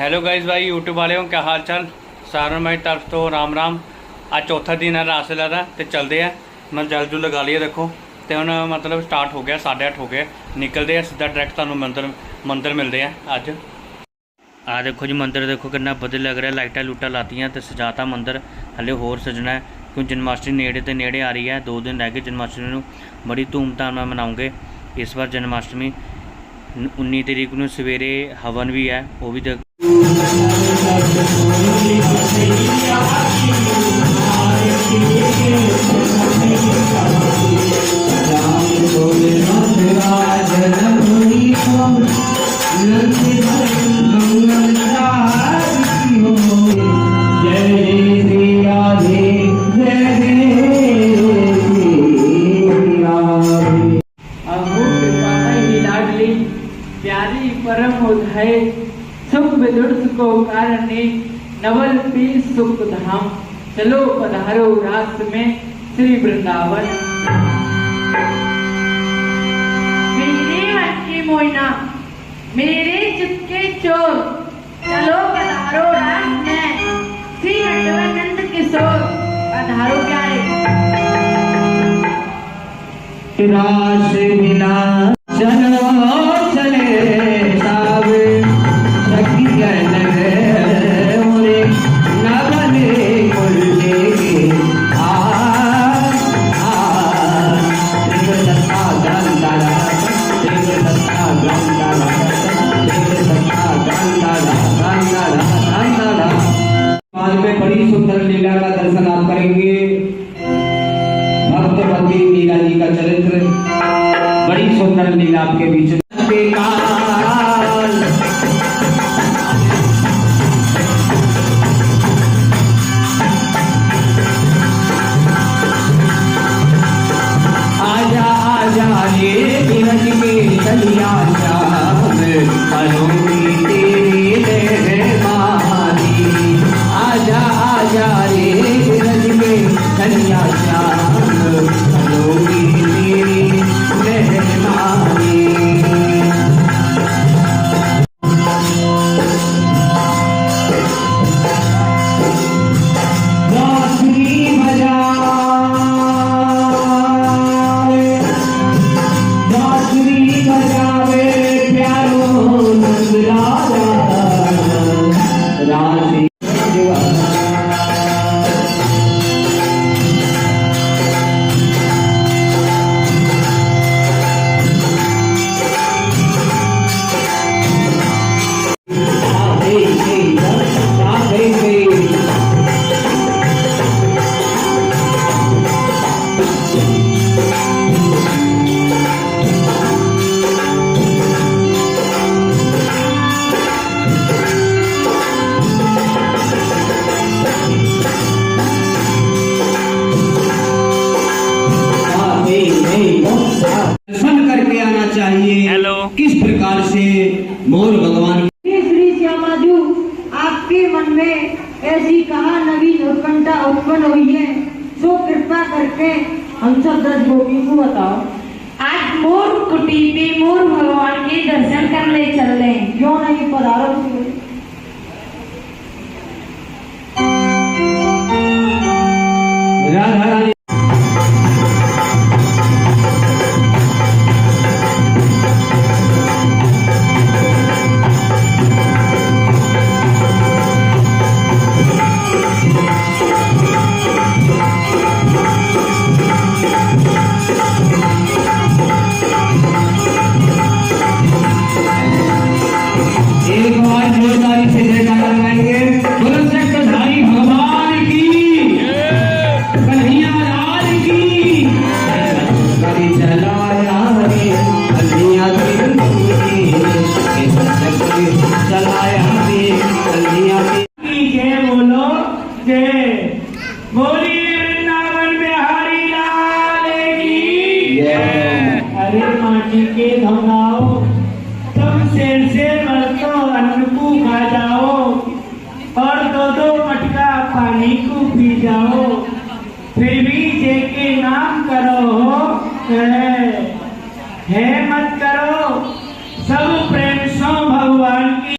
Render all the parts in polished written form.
Hello guys भाई YouTube वाले हो, क्या हाल चाल। सारा मेरी तरफ तो राम राम। आज चौथा दिन है रासलीला का, तो चलते हैं। मैं जल जुल लगा लिया देखो, तो हम मतलब स्टार्ट हो गया, 8:30 हो गए। निकलते हैं सीधा डायरेक्ट तुहानू मंदिर मिलते हैं अज। आ देखो जी मंदिर देखो कितना बदल लग रहा है, लाइटा लूटा लातियाँ तो सजाता मंदिर। हले होर सजना है क्योंकि जन्माष्टमी नेड़े तो नेड़े आ रही है। 2 दिन रह गए जन्माष्टमी को, बड़ी धूमधाम में मनाऊँगे इस बार जन्माष्टमी। 19 तरीक को सवेरे हवन भी है, वो भी देख। प्यारी परम उधाय सुख विदुष को कारणे नवल पी सुख धाम। चलो पधारो रास में श्री वृंदावन। मेरे मन की मोइना मेरे चित्त चोर, चलो पधारो रास में श्री नटवरनंद किशोर। पधारो प्यारे। रास बिना चलो चले साब सखी मोरे नगले कुल्ले आज में बड़ी सुंदर लीला का दर्शन आप करेंगे। भक्तवती लीला जी का चरित्र, बड़ी सुंदर लीला आपके बीच। आजा आजा ये धीरज के चलिया श्याम, करूँगी तेरी मेहरबानी। आजा आजा ये धीरज के चलिया श्याम, करूँगी तेरी मेहरबानी। दर्शन करके आना चाहिए। हेलो, किस प्रकार से मोर भगवान श्री श्यामाजू आपके मन में ऐसी कहा नवीन उत्कंठा उत्पन्न हुई है, सो कृपा करके हम सब 10 गोपियों को बताओ। आज मोर कुटी पे मोर भगवान के दर्शन करने चल रहे हैं। क्यों नहीं पधारो। राधा रानी एक बार जोरदारी से जयकारा लगाएंगे। बोलो चक्रधारी भगवान की, कन्हैया लाल की। कभी चलाया रे कन्हैया चलाया रे कन्हैया की। जय बोलो जय। बोली वृंदावन बिहारी लाल की जय। अरे माटी के धमाओ, तुम शेर से मरतो अन्न को खा जाओ, और 2-2 मटका पानी को पी जाओ, फिर भी जे के नाम करो है मत करो। सब प्रेम सो भगवान की।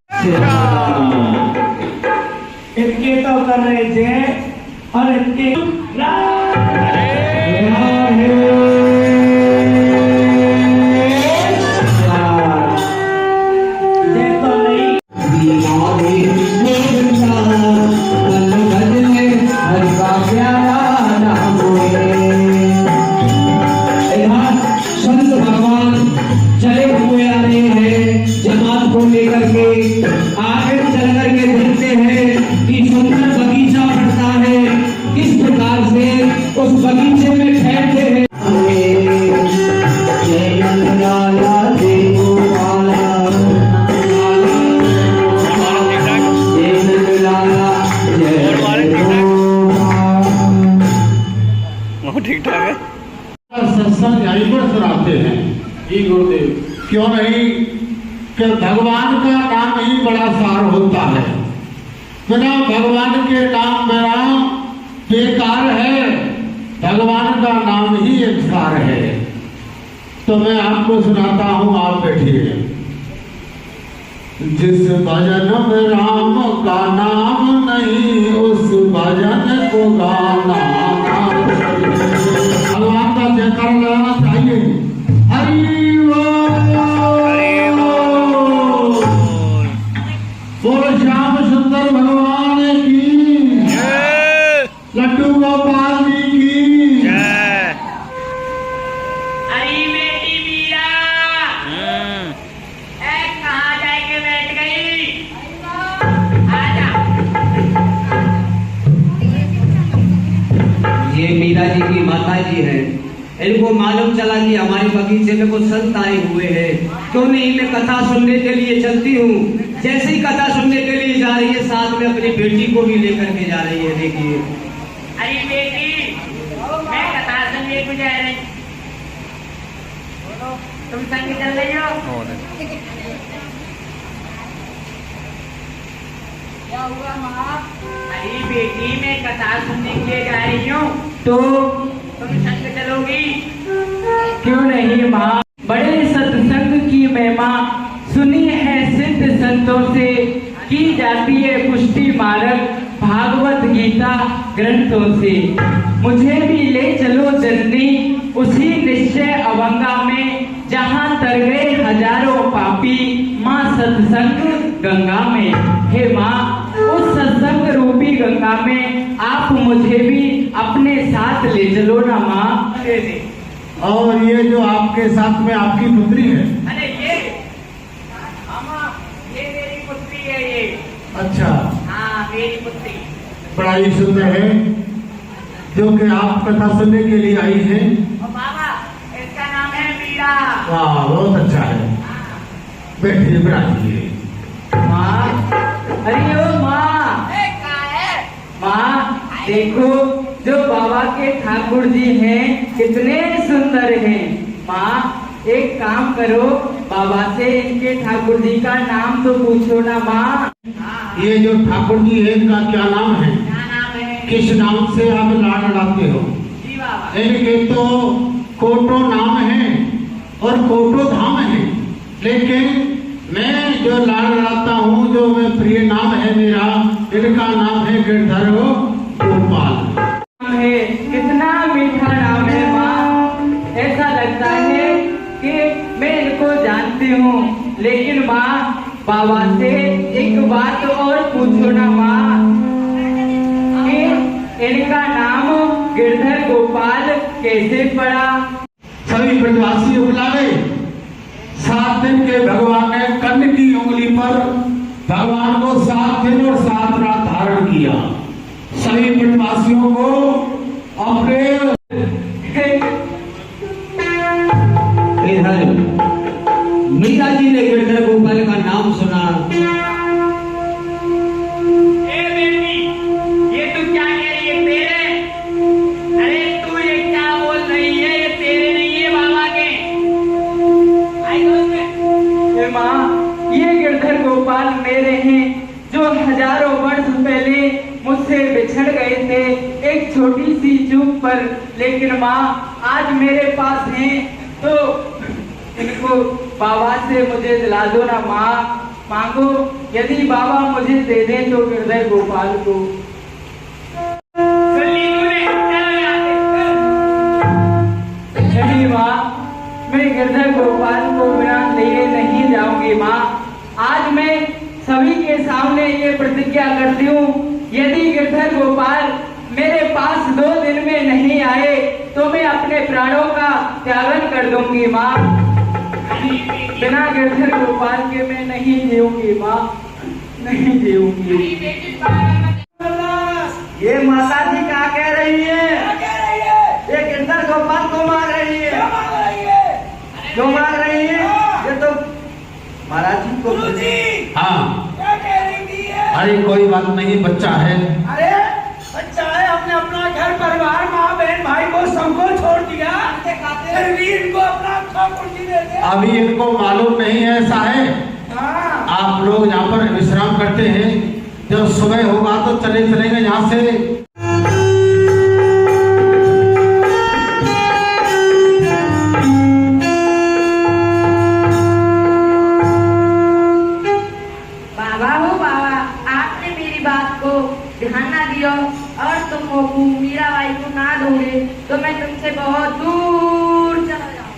कर रहे थे और इतने ठीक ठाक है। सत्संग यहीं पर सुनाते हैं जी गुरुदेव, क्यों नहीं कि भगवान का नाम ही बड़ा सार होता है। बिना भगवान के नाम बिना बेकार है, भगवान का नाम ही एक सार है। तो मैं आपको सुनाता हूँ, आप बैठिए। जिस भजन में राम का नाम नहीं, उस भजन को गाना भगवान का जयकार लगाना चाहिए। हरि बोल श्याम सुंदर भगवान की, लड्डू गोपाल जी की। अरे बेटी मीरा, कहाँ जाके बैठ गई? आजा। ये मीरा जी की माता जी है। इनको मालूम चला कि हमारे बगीचे में कुछ संत आए हुए हैं, तो नहीं मैं कथा सुनने के लिए चलती हूँ। जैसे ही कथा सुनने के लिए जा रही है, साथ में अपनी बेटी को भी लेकर के जा रही है। देखिए, अरे बेटी, मैं कथा सुनने को जा रही, तुम संग चल रही हो? क्या हुआ माँ? अरे बेटी, मैं कथा सुनने के लिए जा रही हूँ, तो तुम संग चलोगी? क्यों नहीं माँ, बड़े सत्संग की महिमा सुनी है सिद्ध संतों से, की जाती है पुष्टि मार्ग भागवत गीता ग्रंथों से। मुझे भी ले चलो जननी उसी निश्चय अवंगा में, जहाँ तर गए हजारों पापी माँ सत्संग गंगा में। हे माँ, उस सत्संग रूपी गंगा में आप मुझे भी अपने साथ ले चलो ना माँ। और ये जो आपके साथ में आपकी पुत्री है? अरे ये मेरी पुत्री है ये। अच्छा, हाँ, मेरी पुत्री। बड़ा ही सुंदर है, जो कि आप कथा सुनने के लिए आई है। और बाबा, इसका नाम है मीरा। वाह, बहुत अच्छा है। बैठिए, बैठिए। माँ, अरे ओ माँ, माँ देखो, जो बाबा के ठाकुर जी हैं कितने सुंदर हैं। माँ, एक काम करो, बाबा से इनके ठाकुर जी का नाम तो पूछो ना माँ। ये जो ठाकुर जी है, इनका क्या नाम है? क्या नाम है? किस नाम से आप लाड लड़ाते हो? जी बाबा। इनके तो कोटो नाम है और कोटो धाम है, लेकिन मैं जो लाड लड़ाता हूँ, जो मैं प्रिय नाम है मेरा, इनका नाम है गिरधर गोपाल। है, कितना मीठा नाम है माँ। ऐसा लगता है कि मैं इनको जानती हूँ, लेकिन माँ, बाबा से एक बात और पूछो ना माँ, कि इनका नाम गिरधर गोपाल कैसे पड़ा? सभी ब्रजवासी बुलावे। 7 दिन के भगवान ने कर्ण की उंगली पर भगवान को 7 दिन और 7 रात धारण किया। सभी ब्रजवासियों को अपने इधर मीरा जी ने गिरधर गोपाल का नाम सुना। ए बेटी, ये तू क्या कह रही है? तेरे? अरे तू ये क्या बोल रही है? ये तेरे नहीं है, बाबा के। आई दोस्त, माँ, ये गिरधर गोपाल मेरे हैं, जो हजारों वर्ष पहले मुझसे बिछड़ गए थे एक छोटी सी चूक पर, लेकिन माँ आज मेरे पास हैं, तो इनको बाबा से मुझे दिला दो ना माँ। मांगो, यदि बाबा मुझे दे दें तो गिरधर गोपाल को। जाऊंगी माँ। आज मैं सभी के सामने ये प्रतिज्ञा करती हूँ, यदि गिरधर गोपाल मेरे पास 2 दिन में नहीं आए तो मैं अपने प्राणों का त्यागन कर दूंगी माँ। बिना गिरधर गोपाल के मैं नहीं जीऊंगी माँ, नहीं जीऊंगी। ये माता जी क्या कह रही है? ये गिरधर गोपाल को मार रही है। क्यों मार रही है? ये तो महाराज जी को हाँ, अरे कोई बात नहीं, बच्चा है। अरे बच्चा है, हमने अपना घर परिवार माँ बहन भाई को सबको छोड़ दिया, फिर भी इनको अपना कुर्सी दे दे। अभी इनको मालूम नहीं है, ऐसा है। हाँ। आप लोग यहाँ पर विश्राम करते हैं, जब सुबह होगा तो चलेंगे यहाँ से। बाबा हो बाबा, आपने मेरी बात को ध्यान ना दिया और तुम मोकू मीराबाई को ना दोगे तो मैं तुमसे बहुत दूर चला जाऊँ।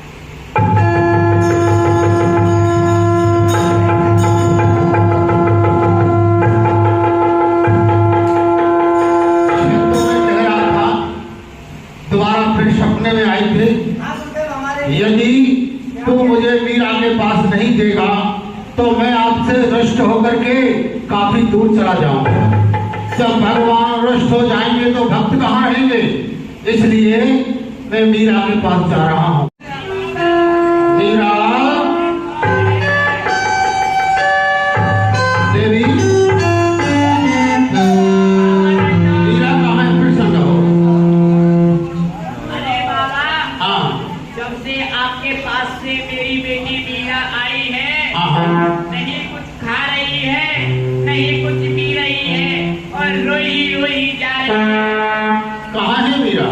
दोबारा फिर सपने में आई थे, यदि तू मुझे मीरा के पास नहीं देगा तो मैं आपसे रुष्ट होकर के काफी दूर चला जाऊंगा। जब भगवान रुष्ट हो जाएंगे तो भक्त कहाँ रहेंगे, इसलिए मैं मीरा के पास जा रहा हूँ। मीरा देवी, मीरा कहाँ है? फिर संग हो। अरे बाबा, हाँ जब से आपके पास से मेरी बेटी मीरा आई है, हाँ, नहीं कुछ खा रही है, नहीं कुछ पी रही है और रोई रोई जा रही है। कहाँ है मीरा?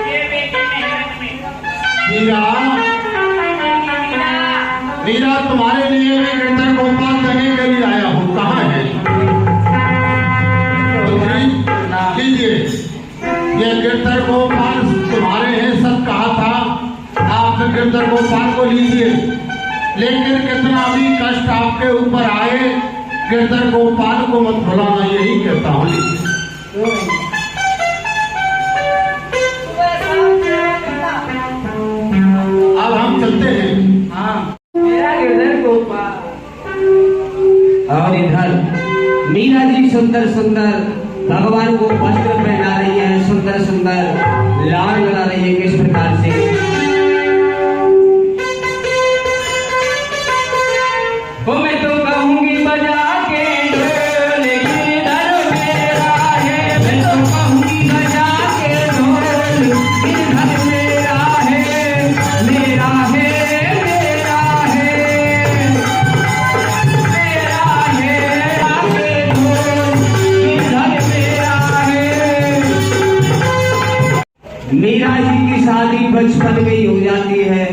ये बेटी मेहनत में। मीरा, मीरा तुम्हारे लिए मैं गिरधर गोपाल देने के लिए आया हूँ, कहाँ है? लीजिए, ये गिरधर गोपाल तुम्हारे हैं, सब कहा था। आप गिरधर गोपाल को लीजिए, लेकिन कितना भी कष्ट आपके ऊपर आए, गिरधर गोपाल को मत भुलाना, यही कहता हूँ। लीजिए। अब हम चलते हैं। हाँ, मेरा गिरधर गोपाल। और इधर मीरा जी सुंदर सुंदर भगवान को वस्त्र पहना रही है, सुंदर सुंदर लाड़ बना रही है। किस प्रकार से? वो मैं तो कहूंगी बजा के ढोल, गिरधर मेरा है। मैं तो कहूंगी बजा के ढोल, गिरधर मेरा है, मेरा है, मेरा है, मेरा है। आके ढोल, गिरधर मेरा है। मीरा जी की शादी बचपन में ही हो जाती है।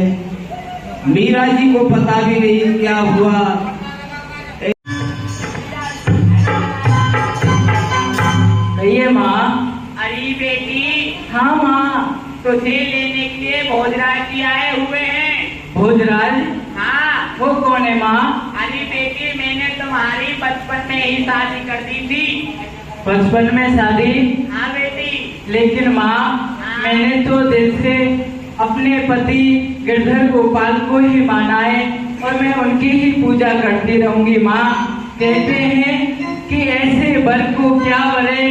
मीरा जी को पता भी नहीं क्या हुआ। कहिए माँ। अरे बेटी, हाँ माँ। तुझे लेने के लिए भोजराज जी आए हुए हैं। भोजराज? हाँ। वो कौन है माँ? अरे बेटी, मैंने तुम्हारी बचपन में ही शादी कर दी थी। बचपन में शादी? हाँ बेटी। लेकिन माँ, मैंने तो दिल से अपने पति गिरधर गोपाल को ही माना है और मैं उनकी ही पूजा करती रहूंगी माँ। कहते हैं कि ऐसे वर को क्या वरे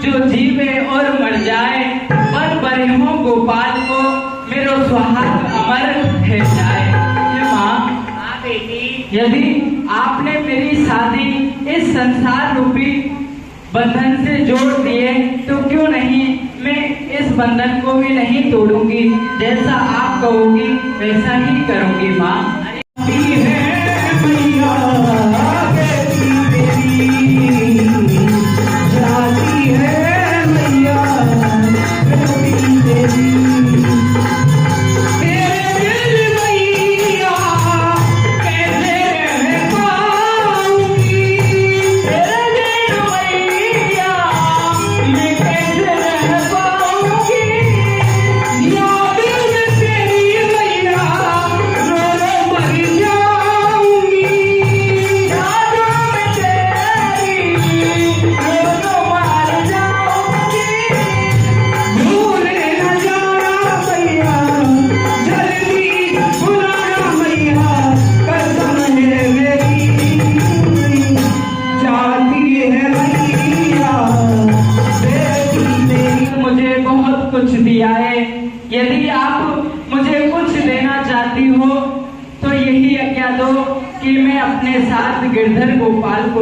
जो जीवे और मर जाए, पर बरे हो गोपाल को मेरो सुहाग अमर है जाए। ये माँ, हाँ बेटी। यदि आपने मेरी शादी इस संसार रूपी बंधन से जोड़ दिए तो क्यों नहीं मैं इस बंधन को भी नहीं तोड़ूंगी। जैसा आप कहोगी वैसा ही करूंगी माँ। Yeah.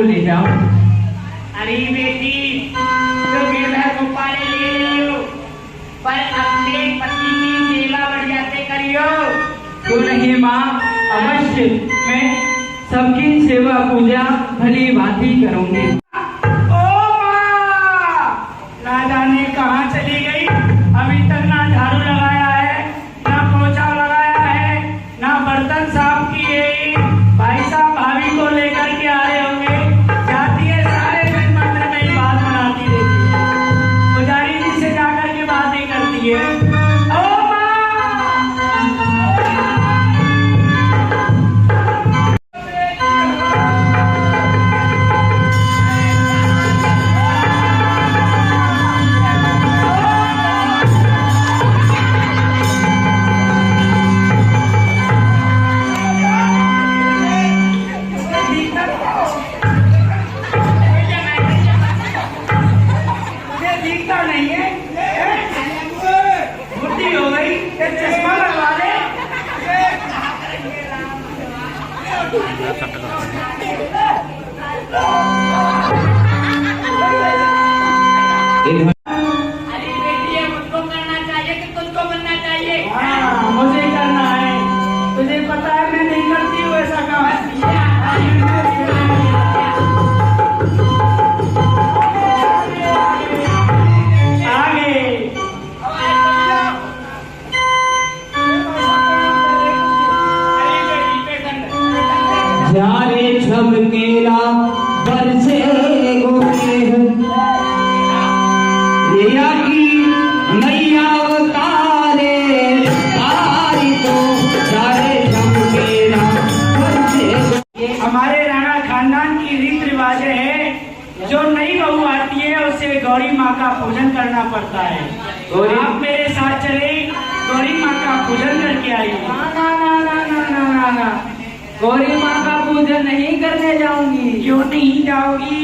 को ले जाओ। अरे बेटी, तो गिरधर गोपाल ले लियो, पर अपने पति की सेवा बढ़िया से करियो। क्यों नहीं माँ, अवश्य मैं सबकी सेवा पूजा भली भांति करूंगी। ओ माँ, ना जाने कहाँ चली गई, अभी तक ना झाड़ू लगाया है, ना पोछा लगाया है, ना बर्तन साफ किए। भाई साहब भाभी को लेकर के आए होंगे, जाती है सारे दिन मंदिर में ही बात बनाती रहती है, पुजारी जी से जाकर के बातें करती है। ओ माँ, मुझे दिखता नहीं है, बुद्धि हो गई, ये चश्मा लगवा ले। अरे बेटी, ये मुझको करना चाहिए कि तुझको बनना चाहिए? हाँ, मुझे करना है। तुझे पता है मैं नहीं करती हूँ ऐसा काम। आगे जाने चमकेला बरसे गोरे रिया की मैया उतारे तारी तो जाने चमकेला बरसे। हमारे राणा खानदान की रीत रिवाज है, जो नई बहू आती है उसे गौरी माँ का पूजन करना पड़ता है। आप मेरे साथ चले, गौरी माँ का पूजन करके आइए। ना, गौरी माँ का पूजन नहीं करने जाऊंगी। क्यों नहीं जाओगी?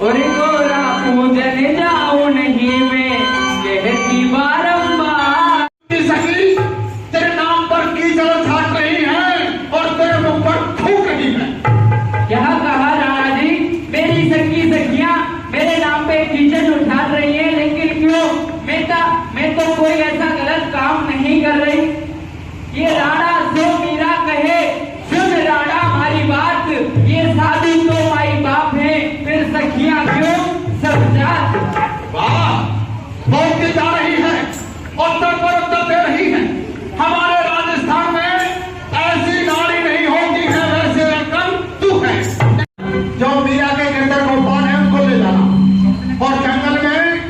और गौरा पूजन जाऊं नहीं मैं, कहती बारंबार। सखी तेरे नाम पर कीचड़ छाट रही है और तेरे मुंह पर थूक रही है। क्या कहा राणा जी? मेरी सखी सखियां मेरे नाम पे कीचड़ उठा रही है, लेकिन क्यों? मैं तो कोई ऐसा गलत काम नहीं कर रही। ये राणा जो मीरा कहे, सुन राणा हमारी बात, ये शादी तो माई बाप है, फिर सखियां क्यों सब जात। वाह, बोलती जा रही है, उत्तर पर उत्तर दे रही है। हमारे राजस्थान में ऐसी नारी नहीं होती है, वैसे रकम तू है। जो मीरा के गिरधर गोपाल है उनको ले जाना और जंगल में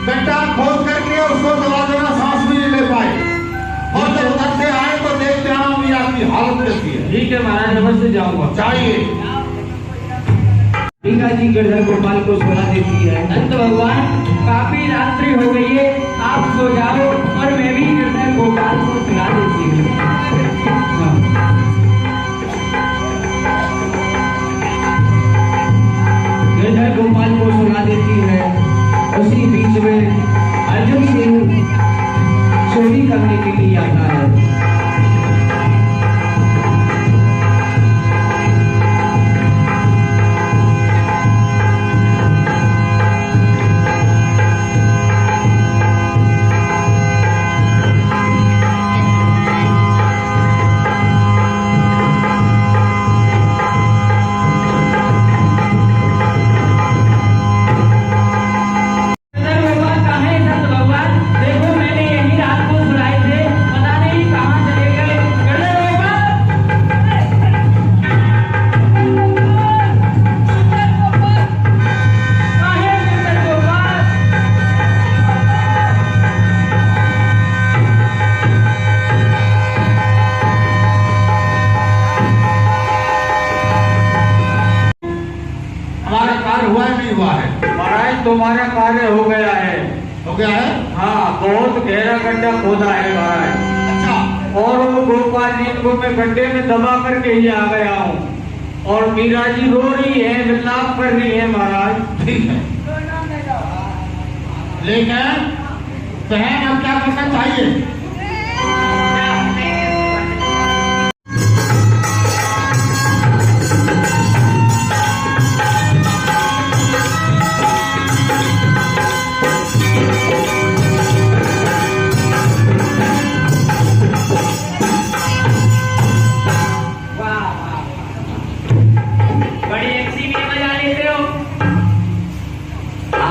गड्ढा खोद करके उसको दबा देना, सांस भी नहीं ले पाए। और जब उधर से आए तो देखते आना मीरा की हालत कैसी है। ठीक है महाराज, नमस्ते, जाऊंगा। चाहिए मीरा जी गिरधर गोपाल को सुला देती है। अंत भगवान, काफी रात्रि हो गई है, आप सो जाओ और मैं भी गिरधर गोपाल को सुला देती हूँ। गिरधर गोपाल को सुला देती है। उसी बीच में अर्जुन सिंह चोरी करने के लिए आता है। तुम्हारा कार्य हो गया है। हो गया है? हाँ, बहुत गहरा गड्ढा खोदा है महाराज। अच्छा, और वो गोपाल जी को मैं गड्ढे में दबा करके ही आ गया हूँ और मीरा जी रो रही है, विलाप कर रही है महाराज। ठीक है, लेकिन बहन अब क्या करना चाहिए?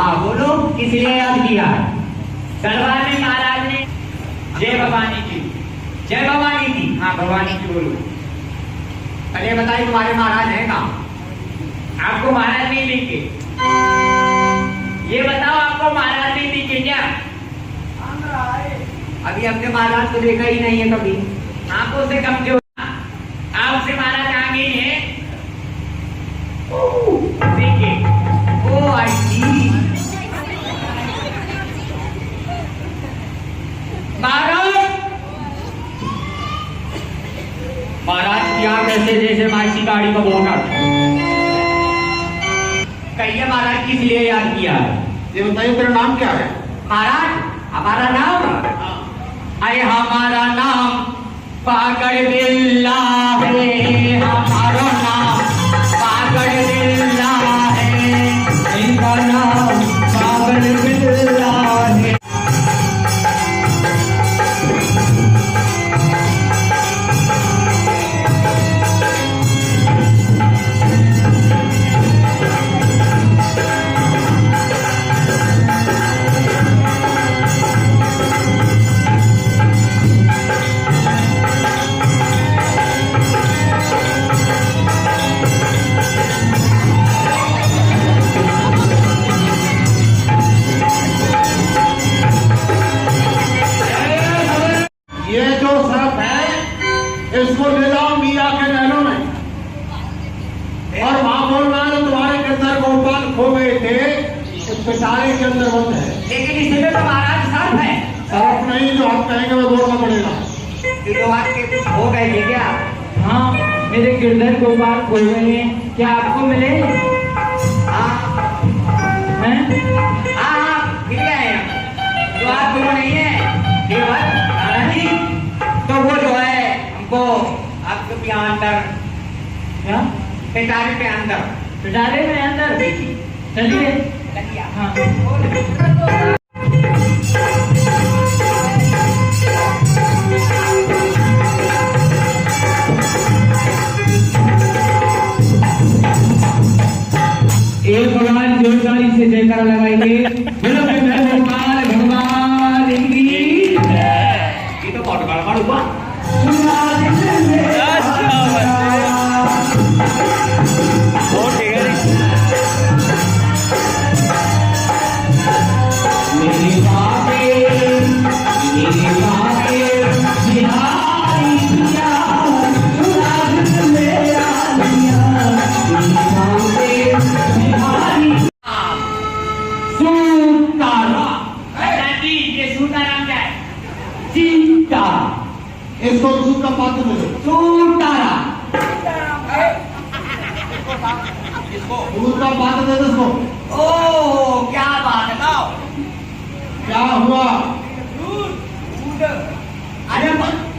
हाँ बोलो, किस लिए याद किया है? दरबार में महाराज ने जय भवानी की। जय भवानी की। हाँ भवानी की बोलो। अरे बताइए तुम्हारे महाराज हैं कहाँ? आपको महाराज नहीं दिखे? ये बताओ आपको महाराज नहीं दिखे क्या? अभी हमने महाराज को देखा ही नहीं है कभी। आंखों से कमजोर, आपसे महाराज आगे ही है। देखिए, ओ आई सी। महाराज की आंख ऐसे जैसे माइसी गाड़ी का बोनट। कहिए महाराज किस लिए याद किया है? ये बताइए तेरा नाम क्या है? महाराज हमारा नाम, अरे हमारा नाम पागल बिल्ला है, हमारा नाम पागल बिल्ला है, इनका नाम पागल बिल्ला है। ये जो सर्प है इसको ले जाओ मीरा के महलों में और वहां बोलना जो तुम्हारे किरदार गोपाल खो गए थे उस पिटारे के अंदर बंद है। लेकिन इसमें तो महाराज सर्प है। सर्प नहीं, जो आप कहेंगे वो बोलना पड़ेगा। तो आपके कुछ हो गए थे क्या? हाँ मेरे गिरधर गोपाल खो गए हैं, क्या आपको मिले? हाँ हैं? हाँ मिल गए हैं। तो आप वो नहीं है केवल महाराज जी, तो वो जो है हमको आपके यहाँ अंदर क्या? पिटारे पे अंदर पिटारे में अंदर? चलिए। हाँ एक भगवान जोरदारी से जयकारा लगाएंगे। बोलो भगवान भगवान की। ये तो बहुत गड़बड़ हुआ। मेरी बातें बिहारी दिया, मेरा दिया, बिहारी सूतारा। जी ये सूता नाम क्या है? सीता इसको दूध का पात्र दे दो। सूतारा। दूध का पात्र दे दो इसको। ओ क्या बात है, बताओ क्या हुआ? अरे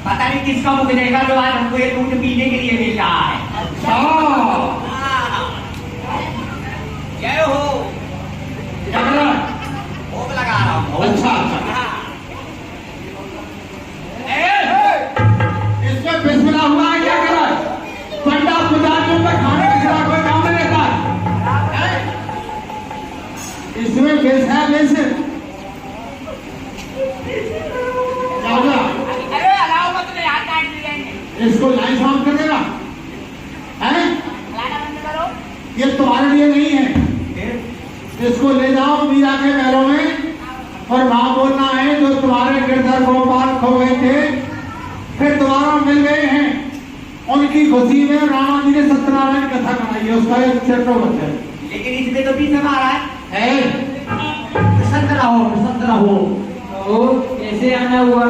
पता नहीं किसका मुख देगा जो आज हमको ये दूध पीने के लिए मिल रहा है। अच्छा जय हो। क्या कर रहा है? भोग लगा रहा हूँ। अच्छा अच्छा। इसमें बिस्मिल्लाह हुआ है, क्या कर रहा है? पंडा पुजारियों पे खाने के सिवा कोई काम नहीं रहता है? इसमें बेस है, बेस क्या हो गया? अरे अलाउ मत, तो हाथ काट दिए। इसको लाइन साफ कर देगा हैं? लाना बंद करो। ये तुम्हारे लिए नहीं है। इसको ले जाओ मीरा के महलों में और वहां बोलना है जो तुम्हारे गिरधर गोपाल खो गए थे फिर दोबारा मिल गए हैं, उनकी खुशी में राणा जी ने सत्यनारायण कथा बनाई है, उसका एक चैप्टर बचा है। लेकिन इसमें तो बीच में महाराज है प्रसन्न रहो। तो कैसे आना हुआ?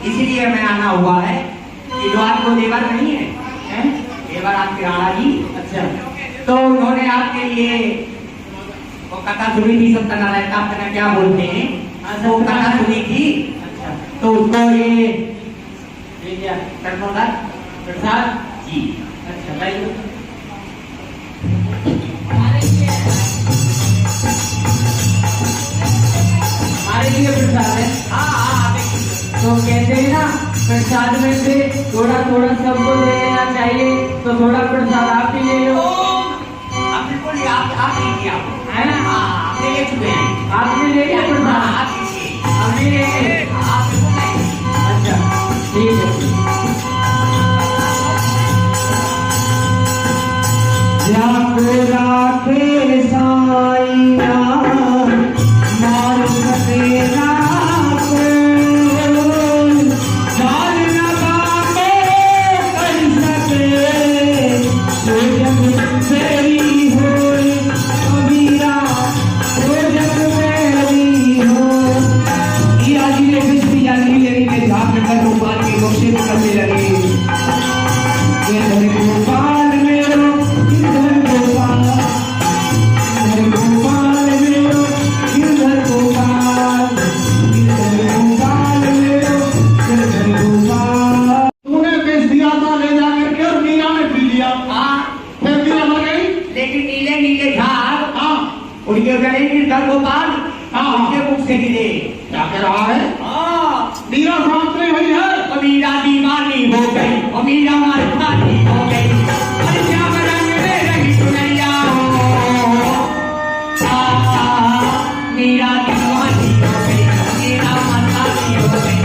इसीलिए मैं आना हुआ है कि जो आपको देवर नहीं है, देवर आपके राणा जी। अच्छा तो उन्होंने आपके लिए वो कथा सुनी थी, सत्यनारायण का अपना क्या बोलते हैं, वो कथा सुनी थी। अच्छा तो उसको ये क्या कर्णोदर प्रसाद? जी। अच्छा लाइए। हमारे लिए प्रसाद है। हाँ तो कहते हैं ना प्रसाद में से थोड़ा थोड़ा सबको ले लेना चाहिए, तो थोड़ा प्रसाद आप भी ले लो। अब बिल्कुल आप लीजिए। है मेरे प्रसाद मेरे अच्छा ठीक है। राखे साईया मार सकेला को जान न पावे कर सके तो जग तेरी हो कबीरा तो जग तेरी हो। हीरा जी ने किसकी जानी लेनी में झाँक कर गोपाल की बख्शे करने लगे। ये धन गोपाल मेरो गिरधर गोपाल धन गोपाल मेरो गिरधर गोपाल गिरधर गोपाल मेरो गिरधर गोपाल। तूने बेच दिया था ले जा करके और मीरा ने पी लिया। हाँ फिर मीरा मर गई। लेकिन नीले नीले झाग हाँ उनके गले गिरधर गोपाल हाँ। उनके मुख से गिरे। क्या कह रहा है? हाँ मीरा शांत नहीं हुई है। मीरा दीवानी हो गई और मीरा मस्तानी हो गई। अरे श्याम रंग में रही सुनैया मीरा दीवानी हो गई मीरा मस्तानी हो गई।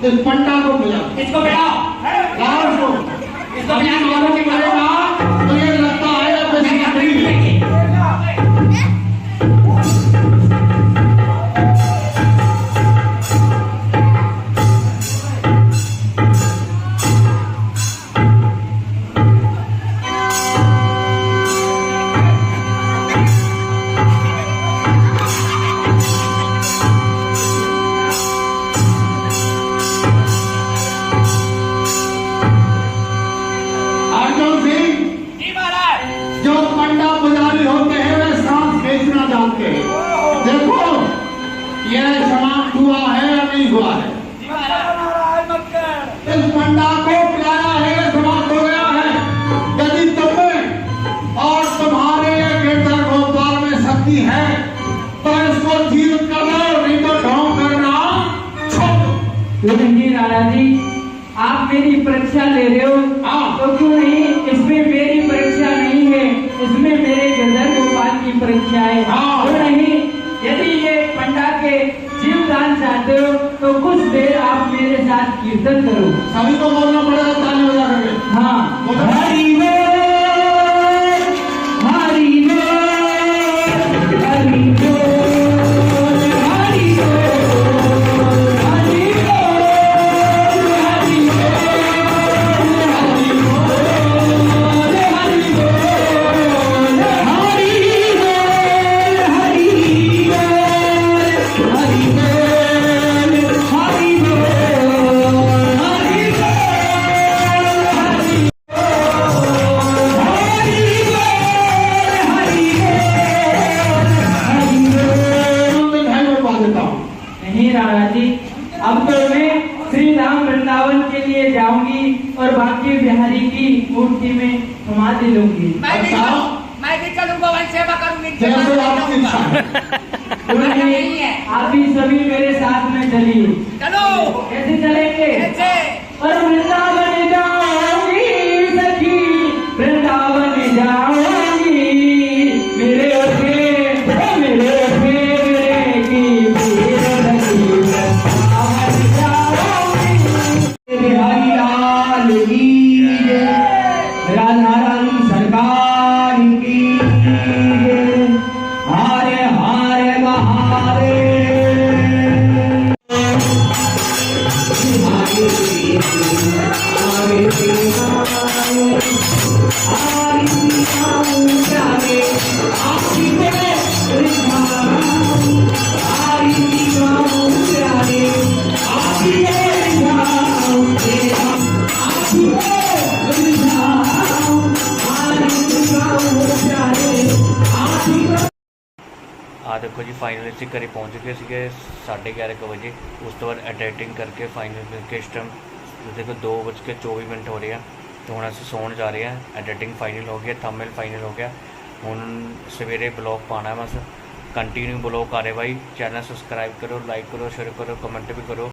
इस पंडा को बुला इसको बिठाओ लाओ उसको। इसको बिठा के मालूम पड़ेगा तो ये लगता है बेसी खतरी है। अर्जुन सिंह, जो पंडा पुजारी होते हैं वे सांस बेचना जानते हैं। देखो यह समाप्त हुआ है या नहीं हुआ है? इस पंडा को पिलाया है, समाप्त हो गया है। यदि तुम्हें और तुम्हारे गिरधर गोपाल में शक्ति है तो इसको जीवित कर लो, नहीं तो ढोंग करना छोड़ दो। क्यों नहीं राणा जी, आप मेरी परीक्षा ले रहे हो हाँ। तो क्यों नहीं? इसमें मेरी परीक्षा नहीं है, इसमें मेरे गिरधर गोपाल की परीक्षा है। हाँ। क्यों नहीं? यदि ये पंडा के जीवदान चाहते हो तो कुछ देर आप मेरे साथ कीर्तन करो। सभी को बोलना पड़ेगा ताली बजा करके। हाँ बोलो। हरि बोल हरि बोल हरि बोल हरि बोल हरि नहीं राणा जी, अब तो मैं श्री राम वृंदावन के लिए जाऊंगी और बाकी बिहारी की मूर्ति में समाधि लूंगी। मैं भी चलूंगा, वही सेवा करूंगी। जैसे आपकी इच्छा है। नहीं, आप भी सभी मेरे साथ में चलिए। चलो कैसे चलेंगे? ऐसे और वृंदावन जाऊंगी सखी, वृंदावन जाऊंगी मेरे ओठे मेरे की पीर लगी वृंदावन जाऊंगी। बिहारी लाल की जय, राधा रानी सरकार की जय। हरे हरे महादेव। हरे ਆ ਦੇਖੋ ਜੀ ਫਾਈਨਲ ਅਸੀਂ ਘਰੇ ਪਹੁੰਚ ਗਏ ਸੀਗੇ 11:30 ਵਜੇ। ਉਸ ਤੋਂ ਬਾਅਦ ਐਡੀਟਿੰਗ ਕਰਕੇ ਫਾਈਨਲ ਕਰਕੇ ਇਸ ਟਾਈਮ देखो 2:24 हो रहे हैं। तो हम अस सौन जा रहे हैं। एडिटिंग फाइनल हो गया, थंबनेल फाइनल हो गया। हुण सवेरे ब्लॉग पाना है, बस कंटिन्यू ब्लॉग आ रहे भाई। चैनल सबसक्राइब करो, लाइक करो, शेयर करो, कमेंट भी करो।